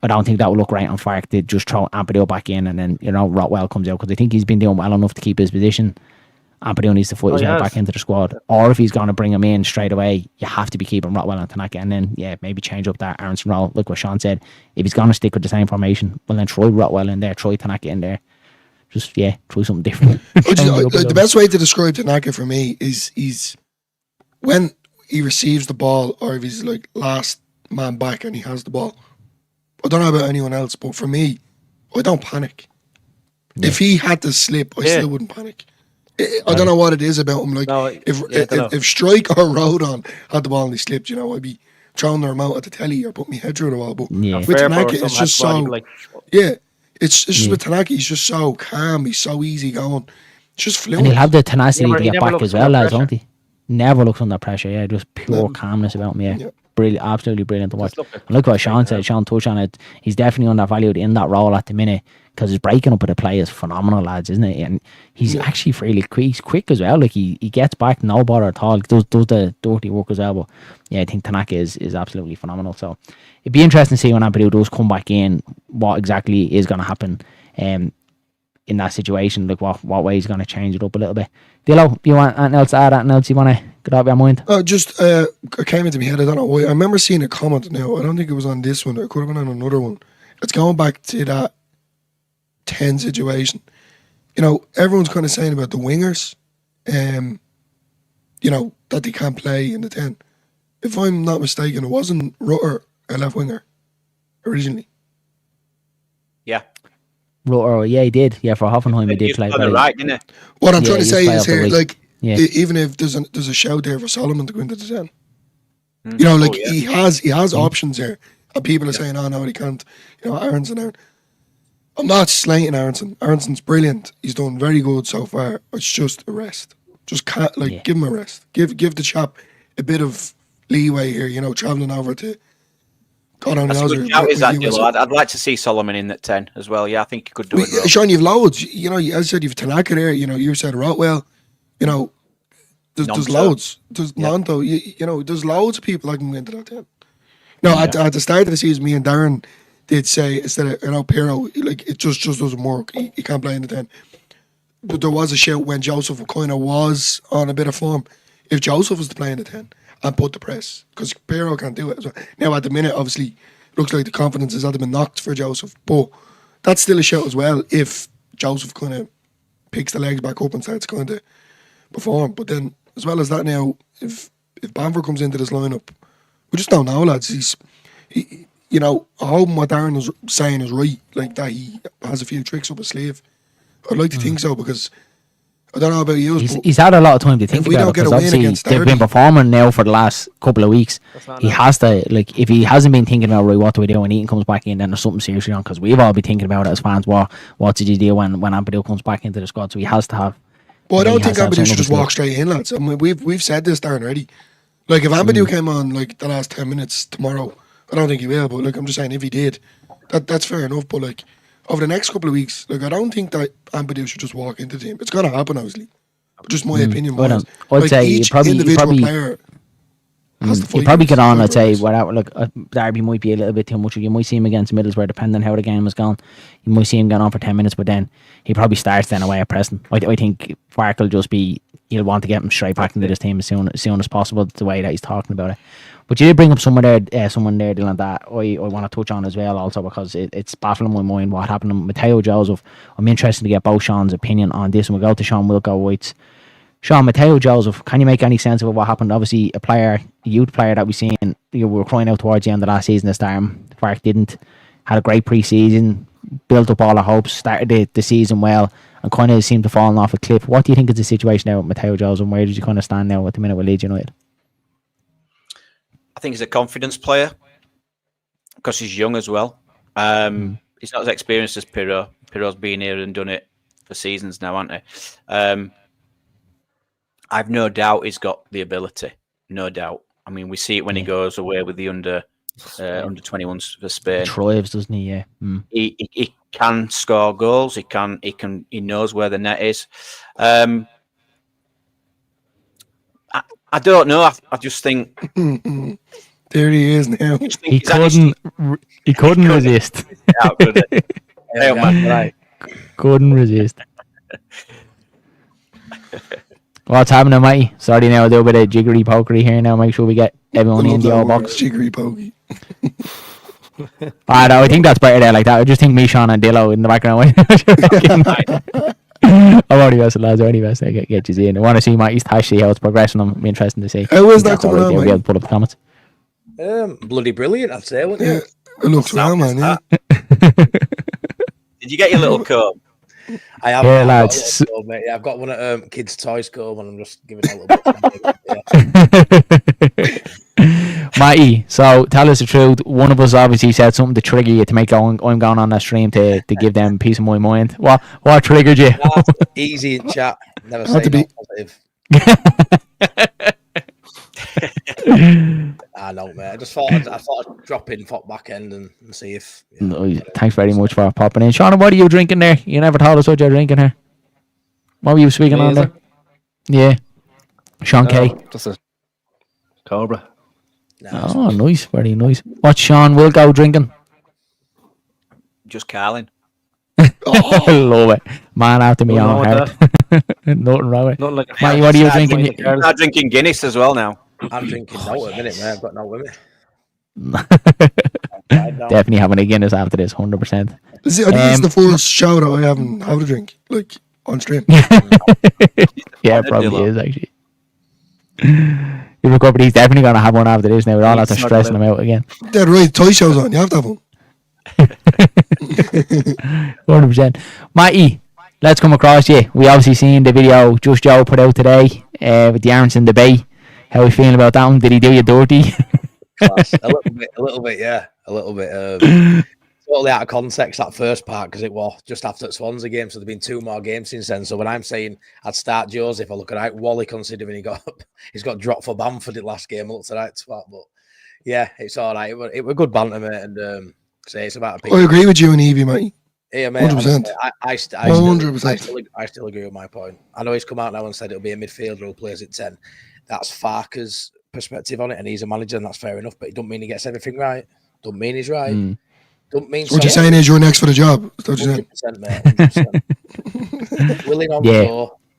I don't think that would look right on Fark to just throw Ampadu back in and then, you know, Rotwell comes out, because I think he's been doing well enough to keep his position. Ampadu needs to fight his way back into the squad, or if he's going to bring him in straight away, you have to be keeping Rotwell and Tanaka, and then maybe change up that Aronson role, like what Sean said. If he's going to stick with the same formation, well then try Rotwell in there, try Tanaka in there, just try something different. The best way to describe Tanaka for me is when he receives the ball, or if he's like last man back and he has the ball. I don't know about anyone else, but for me, I don't panic. If he had to slip, I still wouldn't panic. I don't know what it is about him. Like, if Strike or Rodon had the ball and he slipped, you know, I'd be throwing the remote at the telly or putting my head through the wall. But with Tanaka, it's just so it's just with Tanaka, he's just so calm. He's so easy going. It's just fluent. And he'll have the tenacity to get back as well, lads, won't he? Never looks under pressure. Yeah, just pure calmness about him. Yeah. brilliant, absolutely brilliant to watch. And look what Sean said. Sean touched on it. He's definitely undervalued in that role at the minute because his breaking up of the play is phenomenal, lads, isn't it? And he's actually really quick. He's quick as well. Like he gets back, no bother at all. He does the dirty work as well. But yeah, I think Tanaka is absolutely phenomenal. So it'd be interesting to see when Ampadu does come back in, what exactly is going to happen. In that situation, like what way he's going to change it up a little bit. Dillo, you want anything else to add? Anything else you want to get out of your mind? Just it came into my head. I don't know why. I remember seeing a comment now. I don't think it was on this one. It could have been on another one. It's going back to that 10 situation. You know, everyone's kind of saying about the wingers, you know, that they can't play in the 10. If I'm not mistaken, it wasn't Rutter a left winger originally. Yeah. Rutter, yeah, he did. Yeah, for Hoffenheim, he did play. Right, didn't it? What I'm trying to say is here, like, even if there's a shout there for Solomon to go into the 10, you know, like he has options there. And people are saying, "Oh no, he can't." You know, Aronson. I'm not slating Aronson. Aronson's brilliant. He's done very good so far. It's just a rest. Just can't give him a rest. Give the chap a bit of leeway here. You know, travelling over to. God only knows. I'd like to see Solomon in at 10 as well. Yeah, I think he could do it. Well. Sean, you've loads. You know, as I said, you've Tanaka there. You know, you said Rotwell. You know, there's loads. There's Nanto. You know, there's loads of people that can go into that 10. No, at the start of the season, me and Darren did say instead of Pirro, like it just doesn't work. He can't play in the 10. But there was a shout when Joseph kind of was on a bit of form. If Joseph was to play in the 10 and put the press, because Pirro can't do it as well. Now at the minute, obviously, looks like the confidence has been knocked for Joseph, but that's still a shout as well. If Joseph kind of picks the legs back up and starts kind of perform, but then as well as that, now if Bamford comes into this lineup, we just don't know, lads. You know, I hope what Darren is saying is right, like that he has a few tricks up his sleeve. I'd like to think so, because I don't know about you. He's had a lot of time to think about it, because obviously they've been performing now for the last couple of weeks. He has to, like, if he hasn't been thinking about, right, what do we do when Eaton comes back in, then there's something seriously wrong, because we've all been thinking about it as fans. What did you do when Ampadu comes back into the squad? So he has to have. Well, I don't think Ampadu should just walk straight in, lads. I mean, we've said this, Darren, already. Like, if Ampadu came on like the last 10 minutes tomorrow, I don't think he will, but like I'm just saying, if he did, that's fair enough. But like over the next couple of weeks, like I don't think that Ampadu should just walk into the team. It's gonna happen, obviously. But just my opinion. I'd say each individual player has to fight. You probably get on. I'd say without Derby might be a little bit too much. You might see him against Middlesbrough, depending on how the game has gone. You might see him going on for 10 minutes, but then he probably starts then away at Preston. I think Fark will just be. He'll want to get him straight back into this team as soon as possible. The way that he's talking about it. But you did bring up someone there, Dylan, that I want to touch on as well, also because it's baffling my mind what happened to Matteo Joseph. I'm interested to get both Sean's opinion on this, and we'll go to Sean Wilco White's. Sean, Matteo Joseph, can you make any sense of what happened? Obviously, a youth player that we've seen, we were crying out towards the end of last season this time. Fark didn't, had a great pre-season, built up all the hopes, started the season well, and kind of seemed to fall off a cliff. What do you think is the situation now with Matteo Joseph, and where did you kind of stand now at the minute with Leeds United? I think he's a confidence player because he's young as well. He's not as experienced as Pirro. Pirro's been here and done it for seasons now, hasn't he? I've no doubt he's got the ability. No doubt. I mean, we see it when he goes away with the under 21s for Spain. Thrives, doesn't he? Yeah. He can score goals. He knows where the net is. I don't know. I just think there he is now. He couldn't resist. Couldn't resist. What's happening, matey? Sorry, now I'll do a bit of jiggery pokery here now. Make sure we get everyone in the old box. Jiggery pokey. I think that's better there like that. I just think me, Sean, and Dillo in the background. I'm only messing, lads. I'm only messing. Get you in. I want to see Matty's tash, see how it's progressing. I'm interested to see. How is that coming on, We'll be able to pull up the comments. Bloody brilliant, I'd say, wouldn't it? It looks well, man, yeah. Did you get your little comb? I have. Yeah, lads. I've got one at Kids' Toys comb, and I'm just giving it a little bit. Matty, so tell us the truth. One of us obviously said something to trigger you to make I'm going on that stream to give them peace of my mind. What triggered you? Easy in chat. Never say positive. know, mate. I just thought I'd drop in for back end and see if. No, thanks very much for popping in, Sean. What are you drinking there? You never told us what you're drinking here. What were you speaking on there? Yeah, Sean K. Just a Cobra. Oh, nice, very nice. What's Sean will go drinking? Just Carlin. Love it, man. After me own heart. Nothing wrong with it. Nothing like Mate, what are you drinking? I'm drinking Guinness as well now. I'm drinking no at a minute, man. I've got no with me. Definitely having a Guinness after this, 100%. I think it's the first shout out I haven't had a drink, like, on stream. Yeah, it probably is, actually. If a couple, he's definitely going to have one after this now. We're all after stressing him out again. Dead right, toy show's on. You have to have one. 100%. Matty, let's come across you. We obviously seen the video Just Joe put out today with the Aronson debate. How are you feeling about that one? Did he do you dirty? Class. A little bit, yeah. A little bit. Totally out of context, that first part, because it was just after the Swansea game, so there have been 2 more games since then. So when I'm saying I'd start Joseph, I look at right, Wally, considering he's got dropped for Bamford the last game, I looked at right spot. But yeah, it's all right. It was good banter, mate, and say it's about I agree with you and Evie, mate. Yeah, mate. 100%. I 100%. still agree with my point. I know he's come out now and said it'll be a midfielder who plays at 10. That's Farker's perspective on it, and he's a manager, and that's fair enough. But it don't mean he gets everything right. Don't mean he's right. Don't mean. So what you're saying is you're next for the job. That's what you're saying. 100%, mate. 100%.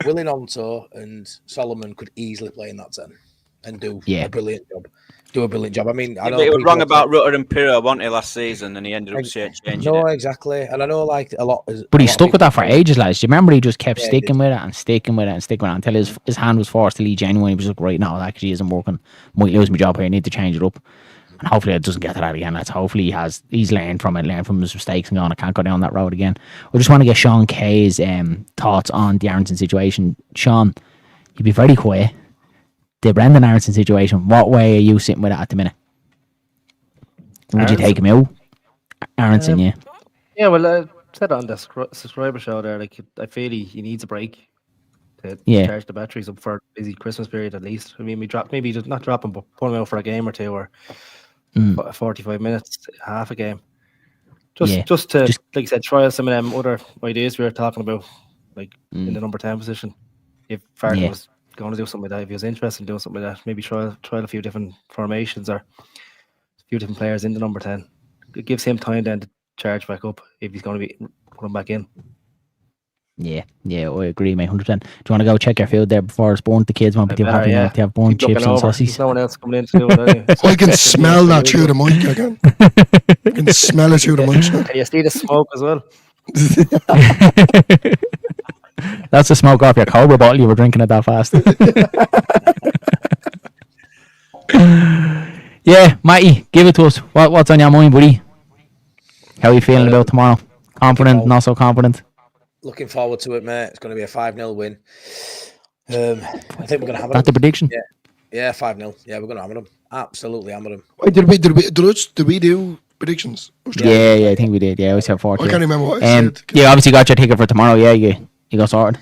Willing on tour, and Solomon could easily play in that 10 and do a brilliant job. I mean, I know he was wrong about Rutter and Pirro, wasn't he, last season, and he ended up changing it. No, exactly. And I know, like, a lot. But he stuck with that for ages, lads. Do you remember he just kept sticking with it and sticking with it and sticking with it until his hand was forced to Lee genuinely. He was like, right now, it actually isn't working. Might lose my job here. I need to change it up. And hopefully it doesn't get to that again. Lads. Hopefully he's learned from his mistakes and gone, I can't go down that road again. I just want to get Sean Kay's thoughts on the Aronson situation. Sean, you'd be very quiet. The Brendan Aronson situation, what way are you sitting with it at the minute? Would you take him out? Aronson, yeah. Yeah, well, I said on the subscriber show there, like, I feel he needs a break to charge the batteries up for a busy Christmas period at least. I mean, we drop, maybe just not drop him, but pull him out for a game or two, or 45 minutes, half a game. Just to, like I said, try some of them other ideas we were talking about, like in the number 10 position. If Farton was going to do something like that, if he was interested in doing something like that, maybe try a few different formations or a few different players in the number 10. It gives him time then to charge back up if he's going to be put back in. Yeah, I agree, mate, 100%. Do you want to go check your field there before it's born? The kids won't be too happy now to have born chips and sausages. No one else coming in to do it. I can smell that through the mic again. I can smell it through the mic. Can you see the smoke as well? That's the smoke off your Cobra bottle. You were drinking it that fast. Yeah, Matty, give it to us. What's on your mind, buddy? How are you feeling about tomorrow? Confident, not so confident? Looking forward to it, mate. It's going to be a 5-0 win. I think we're going to hammer them. That's the prediction? Yeah, 5-0. Yeah, we're going to hammer them. Absolutely hammer them. Wait, did we do predictions? Yeah, I think we did. Yeah, we said 40. I can't remember what I said. You obviously got your ticket for tomorrow. Yeah, you got sorted.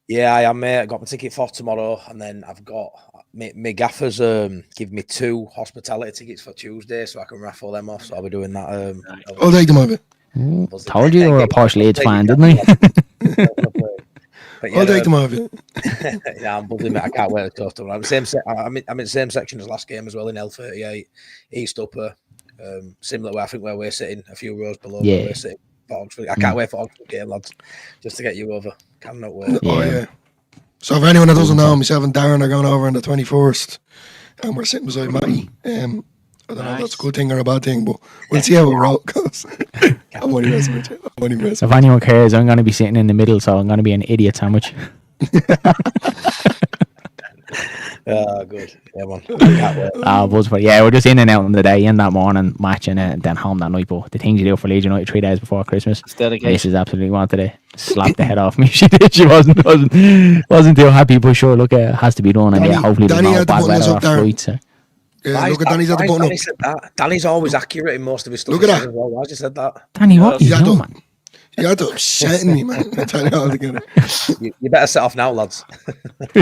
Yeah, I am, mate. I got my ticket for tomorrow, and then I've got my gaffers give me 2 hospitality tickets for Tuesday, so I can raffle them off. So I'll be doing that. I'll take them over. Told you were a posh Leeds fan, didn't I? I'll take them over. Yeah, I'm buzzing, mate. I can't wait to talk to them. I'm in the same section as last game as well in L38, East Upper. Similar way, I think, where we're sitting, a few rows below where we're sitting. I can't wait for Oxford game, lads, just to get you over. Cannot wait. Oh, yeah. So if anyone that doesn't know, myself and Darren are going over on the 21st, and we're sitting beside Matty. I don't know if that's a good thing or a bad thing, but we'll see how it goes. I'm only messing with you. If anyone cares, I'm going to be sitting in the middle, so I'm going to be an idiot sandwich. Good. Yeah, man. We're just in and out on the day, in that morning, matching it, and then home that night. But the things you do for Leeds United 3 days before Christmas, this is absolutely wanted to slap the head off me. She did. She wasn't too happy, but sure, look, it has to be done, and hopefully there's no bad weather or flights. Yeah, look at Danny's at the bottom. Danny said that. Danny's always accurate in most of his stuff. Look at that. Well. Why just said that? Danny, what? Man? You're upsetting me, man. I tell you all together. You better set off now, lads.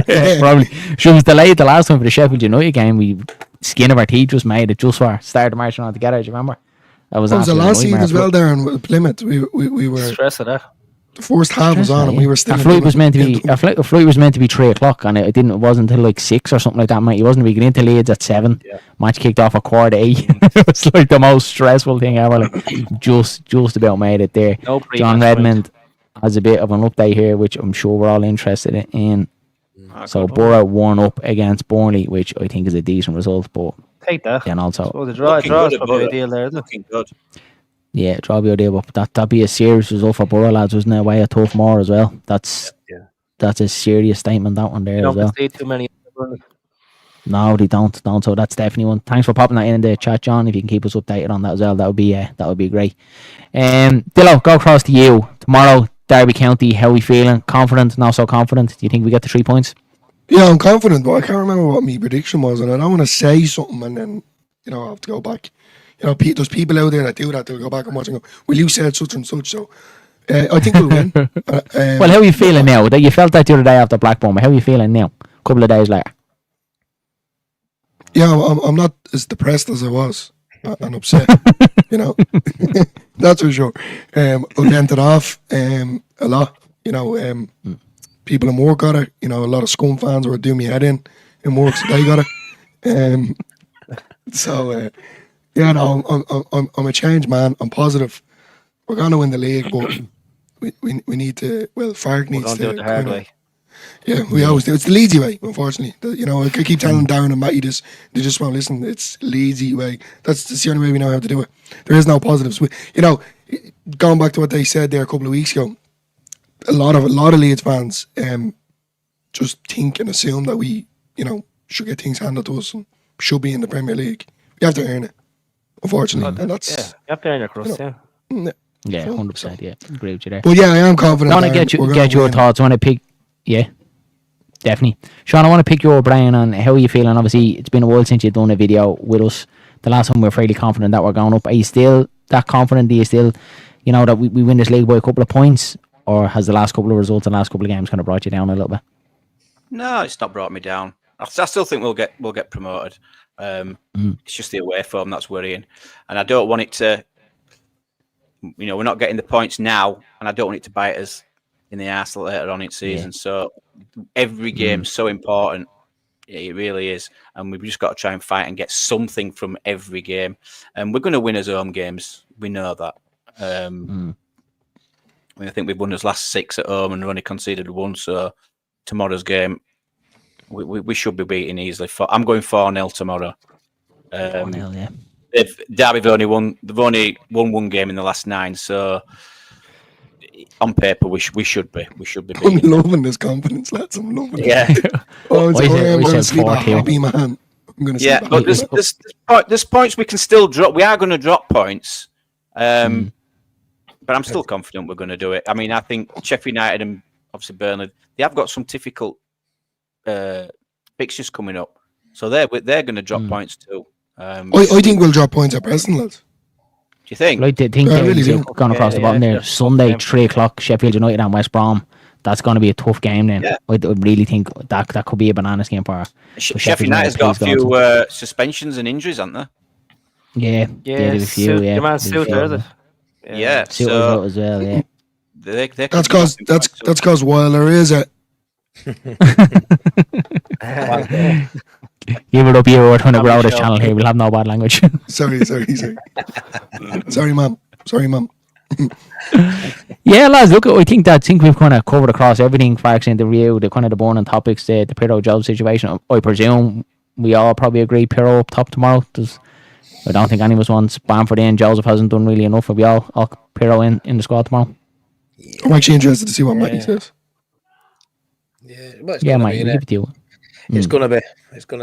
Yeah, probably. She was delayed the last time for the Sheffield United game. We skin of our teeth just made it just for started marching on together. Do you remember? That was It was the absolute last season nightmare. as well there in Plymouth. We were Stress of that. the first half was on and we were still. Our flight was meant to be. Our flight was meant to be 3:00, and it didn't. It wasn't until like 6 or something like that. Mate, it wasn't. We got into Leeds at 7. Yeah. Match kicked off at 8:15. It was like the most stressful thing ever. Like just about made it there. No John pre-match Redmond has a bit of an update here, which I'm sure we're all interested in. So Borough 1-up against Burnley, which I think is a decent result, but Take that. then also So the draw is probably ideal there, isn't it? Looking good. yeah, draw be ideal, but that'd be a serious result for Borough lads, wasn't it? Away at Tough Moor as well. That's a serious statement, that one there You as don't well. see too many. No, they don't. So that's definitely one. Thanks for popping that in the chat, John. If you can keep us updated on that as well, that would be great. Dillo, go across to you tomorrow. Derby County, how we feeling? Confident? Not so confident? Do you think we get the 3 points? Yeah, I'm confident, but I can't remember what my prediction was, and I don't want to say something and then I have to go back. There's people out there that do that. They'll go back and watch and go, "Well, you said such and such." So I think we'll win. Well, how are you feeling now? You felt that the other day after Blackburn, but how are you feeling now? A couple of days later. Yeah, I'm not as depressed as I was and upset. That's for sure. I vented off a lot. People in work got it. A lot of Scum fans were doing me head in work, so they got it. I'm a changed man. I'm positive. We're going to win the league, but we need to. Well, Fark needs to do it the hard way. Yeah, we always do. It's the Leedsy way, unfortunately. I could keep telling Darren and Matty this. They just won't listen. It's Leedsy way. That's the only way we know how to do it. There is no positives. Going back to what they said there a couple of weeks ago, a lot of Leeds fans just think and assume that we, should get things handed to us and should be in the Premier League. We have to earn it, unfortunately. And that's, you have to earn your crust, yeah. Yeah, 100%. Yeah, agree with you there. But yeah, I am confident. I want to get your thoughts. I want to pick. Yeah, definitely. Sean, I want to pick your brain on how are you feeling. Obviously, it's been a while since you've done a video with us. The last time we were fairly confident that we're going up. Are you still that confident? Do you still, that we win this league by a couple of points? Or has the last couple of results and last couple of games kind of brought you down a little bit? No, it's not brought me down. I still think we'll get promoted. It's just the away form that's worrying, and I don't want it to. We're not getting the points now, and I don't want it to bite us in the arse later on in season. Yeah. So every game's so important. It really is, and we've just got to try and fight and get something from every game. And we're going to win as home games. We know that. I think we've won his last 6 at home and only conceded 1. So tomorrow's game, we should be beating easily. I'm going 4-0 tomorrow. 4-0, yeah. Derby have only won 1 game in the last 9. So on paper, we should be. I'm loving this confidence, lads. I'm loving it. Yeah. I'm going to sleep a happy man. I'm going to sleep. Yeah, but there's points we can still drop. We are going to drop points. But I'm still confident we're going to do it. I mean, I think Sheffield United and obviously Burnley, they have got some difficult fixtures coming up. So they're going to drop points too. I think we'll drop points at Preston, lads. Do you think? I think really going across the bottom there. Sunday, 3:00, Sheffield United and West Brom. That's going to be a tough game then. Yeah. I really think that could be a bananas game for us. Sheffield United's got a few suspensions and injuries, haven't they? Yeah, there's a few. Yeah, your man Suter, is it? Yeah, so as well. Yeah, that's because Wilder is it. Give it up here. We're trying to grow this channel here. We'll have no bad language. Sorry. Sorry, mum. Yeah, lads. Look, I think we've kind of covered across everything. Facts in the review, the kind of the burning topics, the Pirro job situation. I presume we all probably agree Pirro up top tomorrow. I don't think any of us wants Bamford in. Joseph hasn't done really enough. Are we all Pirro in the squad tomorrow? I'm actually interested to see what Matty says. Yeah, Mate, give it to you. It's gonna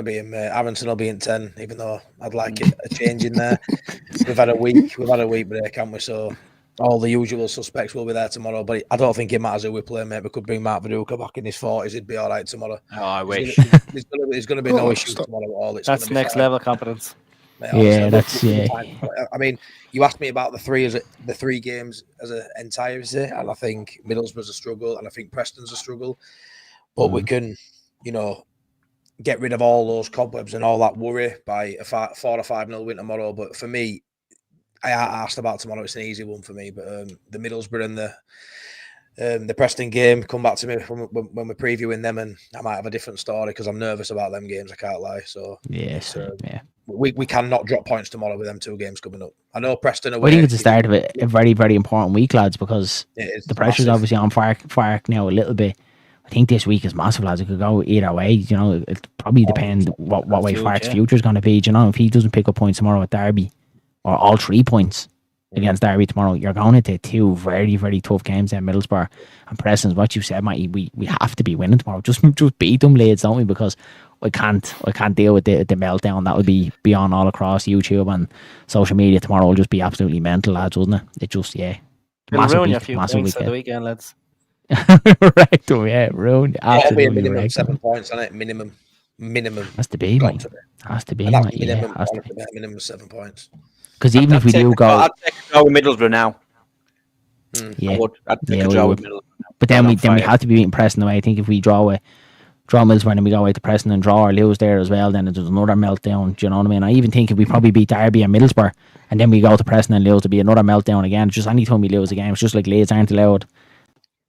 be him. Aronson will be in 10, even though I'd like a change in there. We've had a week break, haven't we? So all the usual suspects will be there tomorrow. But I don't think it matters who we play, mate. We could bring Mark Viduka back in his 40s. He'd be all right tomorrow. Oh, I wish. There's going to be no issues tomorrow at all. That's next level competence. Mate, I mean, you asked me about the 3 games as an entirety, and I think Middlesbrough's a struggle, and I think Preston's a struggle. But we can, get rid of all those cobwebs and all that worry by a 4 or 5-0 win tomorrow. But for me, I asked about tomorrow. It's an easy one for me. But the Middlesbrough and the Preston game come back to me when we're previewing them, and I might have a different story because I'm nervous about them games. I can't lie. So yes, we cannot drop points tomorrow with them 2 games coming up. I know Preston away. I think it's the start of a very, very important week, lads, because the pressure's obviously on Fark now a little bit. I think this week is massive, lads. It could go either way. You know, it probably depends what way Fark's future is going to be. You know, if he doesn't pick up points tomorrow at Derby, or all 3 points against Derby tomorrow, you're going into 2 very, very tough games in Middlesbrough and Preston's. What you said, Matty, we have to be winning tomorrow. Just beat them, Leeds, don't we? Because I can't deal with the meltdown that will be beyond all across YouTube and social media tomorrow. Will just be absolutely mental, lads, wouldn't it? It just It'll ruin your few points for the weekend, lads. Right, ruined. Absolutely, it'll be a minimum 7 points on it. Minimum. Has to be, mate. Has to be, mate. Minimum 7 points. Because even if we do go, I'd take a draw with Middlesbrough now. I'd take a draw with Middlesbrough. But then we have to be beating Preston away. I think if we draw Middlesbrough and we go away to Preston and draw or lose there as well, then there's another meltdown. Do you know what I mean? I even think if we probably beat Derby and Middlesbrough and then we go to Preston and lose, to be another meltdown again. It's just any time we lose a game, it's just like Leeds aren't allowed.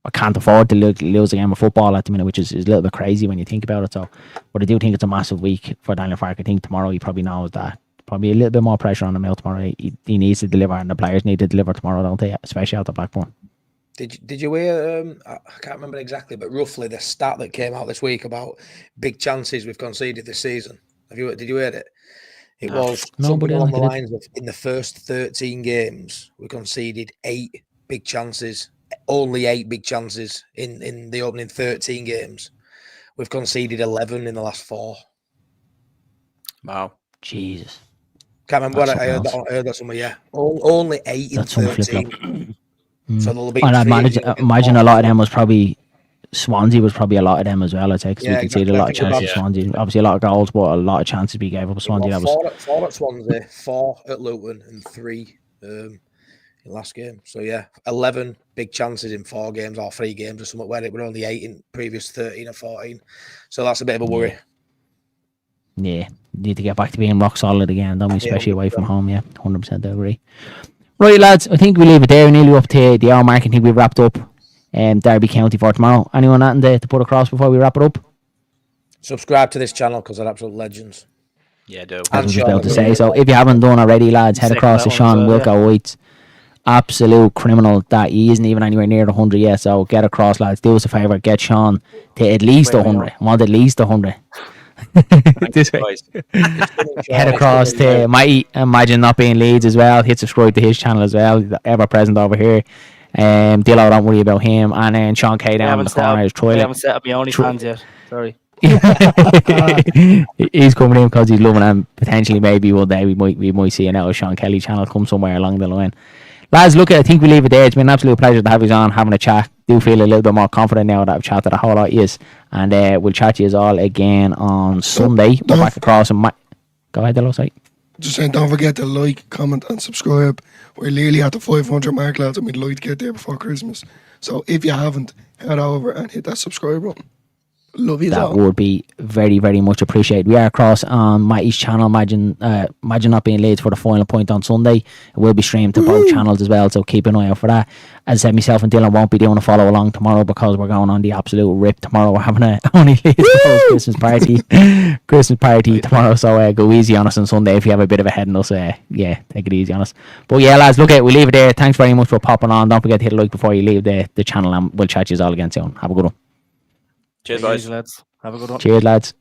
I can't afford to lose a game of football at the minute, which is a little bit crazy when you think about it. So, but I do think it's a massive week for Daniel Farke. I think tomorrow he probably knows that. Probably a little bit more pressure on him now tomorrow. He needs to deliver, and the players need to deliver tomorrow, don't they? Especially out of Blackburn. Did you hear? I can't remember exactly, but roughly the stat that came out this week about big chances we've conceded this season. Did you hear it? It was something along the lines of in the first 13 games we conceded 8 big chances. Only 8 big chances in the opening 13 games. We've conceded 11 in the last 4. Wow. Jesus. Can't remember what I heard that somewhere, yeah. Only 8 in 13. So there'll be imagine a lot of them was probably Swansea was probably a lot of them as well, I'd say, because we conceded a lot of chances at Swansea. Obviously a lot of goals, but a lot of chances we gave up at Swansea. That was 4 at Swansea, 4 at Luton, and 3 in last game. So 11 big chances in 4 games or 3 games or something, where it were only 8 in previous 13 or 14. So that's a bit of a worry. Yeah, need to get back to being rock solid again, don't we? Especially away from home. 100% agree. Right, lads, I think we leave it there. We're nearly up to the hour mark. I think we've wrapped up Derby County for tomorrow. Anyone nothing to put across before we wrap it up? Subscribe to this channel because they're absolute legends. Yeah, do. I was just about to say. So if you haven't done already, lads, head across to Sean Wilco White's. Absolute criminal that he isn't even anywhere near the 100 yet. So get across, lads. Do us a favour. Get Sean to at least 100. I want at least 100. This way. Head across to Mighty. Imagine not being Leeds as well. Hit subscribe to his channel as well. Ever present over here. Dillo, don't worry about him. And then Sean K down in the corner is Troy. I haven't set up my OnlyFans yet. Sorry. He's coming in because he's loving it, and potentially maybe one day we might see an out of Sean Kelly channel come somewhere along the line. Lads, look, I think we leave it there. It's been an absolute pleasure to have you on, having a chat. Do feel a little bit more confident now that I've chatted a whole lot of yous. And we'll chat to you all again on Sunday. We're back across and go ahead, Dillo, sorry. Just saying, don't forget to like, comment and subscribe. We're nearly at the 500 mark, lads, and we'd like to get there before Christmas. So if you haven't, head over and hit that subscribe button. Love you. That would be very, very much appreciated. We are across on Matty's channel. Imagine not being late for the final point on Sunday. It will be streamed to both channels as well, so keep an eye out for that. As I said, myself and Dylan won't be doing a follow along tomorrow because we're going on the absolute rip tomorrow. We're having a only late Christmas party tomorrow. So go easy on us on Sunday if you have a bit of a head on us. Take it easy on us. But lads, look, we'll leave it there. Thanks very much for popping on. Don't forget to hit a like before you leave the channel, and we'll chat to you all again soon. Have a good one. Cheers, guys. Lads. Have a good one. Cheers, lads.